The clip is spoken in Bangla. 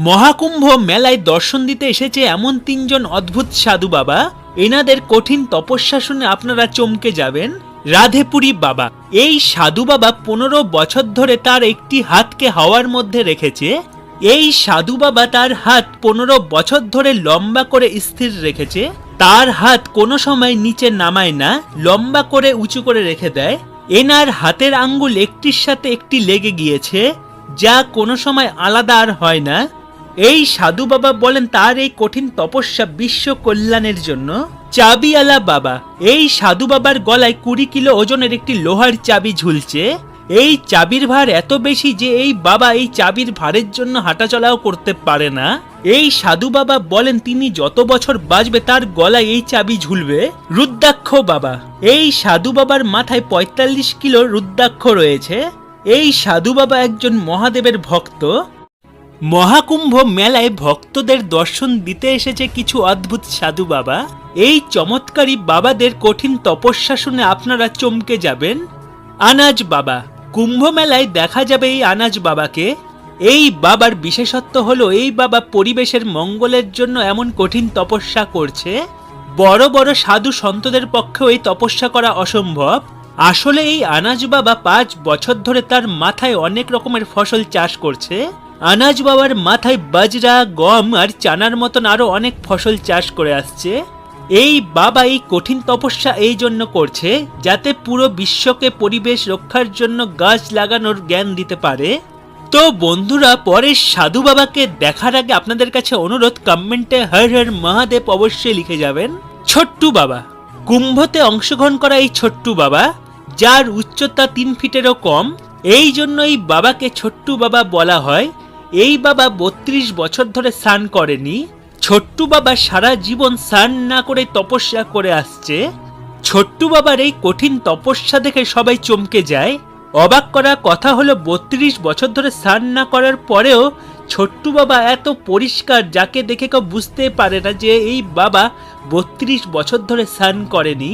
মহাকুম্ভ মেলায় দর্শন দিতে এসেছে এমন তিনজন অদ্ভুত সাধু বাবা। এনাদের কঠিন তপস্যা শুনে আপনারা চমকে যাবেন। রাধেপুরী বাবা, এই সাধু বাবা 15 বছর ধরে তার একটি হাতকে হাওয়ার মধ্যে রেখেছে। এই সাধু বাবা তার হাত 15 বছর ধরে লম্বা করে স্থির রেখেছে। তার হাত কোনো সময় নিচে নামায় না, লম্বা করে উঁচু করে রেখে দেয়। এনার হাতের আঙ্গুল একটির সাথে একটি লেগে গিয়েছে, যা কোনো সময় আলাদা আর হয় না। এই সাধু বাবা বলেন তার এই কঠিন তপস্যা বিশ্ব কল্যাণের জন্য। চাবিওয়ালা বাবা, এই সাধু বাবার গলায় 20 কিলো ওজনের একটি লোহার চাবি ঝুলছে। এই চাবির ভার এত বেশি যে এই বাবা এই চাবির ভারের জন্য হাঁটাচলাও করতে পারে না। এই সাধু বাবা বলেন তিনি যত বছর বাঁচবে তার গলায় এই চাবি ঝুলবে। রুদ্রাক্ষ বাবা, এই সাধু বাবার মাথায় 45 কিলো রুদ্রাক্ষ রয়েছে। এই সাধু বাবা একজন মহাদেবের ভক্ত। মহাকুম্ভ মেলায় ভক্তদের দর্শন দিতে এসেছে কিছু অদ্ভুত সাধু বাবা। এই চমৎকারী বাবাদের কঠিন তপস্যা শুনে আপনারা চমকে যাবেন। আনাজ বাবা, কুম্ভ মেলায় দেখা যাবে এই আনাজ বাবাকে। এই বাবার বিশেষত্ব হলো এই বাবা পরিবেশের মঙ্গলের জন্য এমন কঠিন তপস্যা করছে। বড় বড় সাধু সন্তদের পক্ষেও এই তপস্যা করা অসম্ভব। আসলে এই আনাজ বাবা 5 বছর ধরে তার মাথায় অনেক রকমের ফসল চাষ করছে। আনাজ বাবার মাথায় বাজরা, গম আর চানার মতন আরো অনেক ফসল চাষ করে আসছে। এই বাবা এই কঠিন তপস্যা এই জন্য করছে যাতে পুরো বিশ্বকে পরিবেশ রক্ষার জন্য গাছ লাগানোর জ্ঞান দিতে পারে। তো বন্ধুরা, পরের সাধু বাবাকে দেখার আগে আপনাদের কাছে অনুরোধ, কমেন্টে হর হর মহাদেব অবশ্যই লিখে যাবেন। ছোট্টু বাবা, কুম্ভতে অংশগ্রহণ করা এই ছোট্টু বাবা, যার উচ্চতা 3 ফিটেরও কম। এই জন্য এই বাবাকে ছোট্টু বাবা বলা হয়। এই বাবা 32 বছর ধরে স্নান করেনি। ছোট্টু বাবা সারা জীবন স্নান না করে তপস্যা করে আসছে। ছোট্টু বাবার এই কঠিন তপস্যা দেখে সবাই চমকে যায়। অবাক করা কথা হলো 32 বছর ধরে স্নান না করার পরেও ছোট্টু বাবা এত পরিষ্কার, যাকে দেখে কেউ বুঝতে পারে না যে এই বাবা 32 বছর ধরে স্নান করেনি।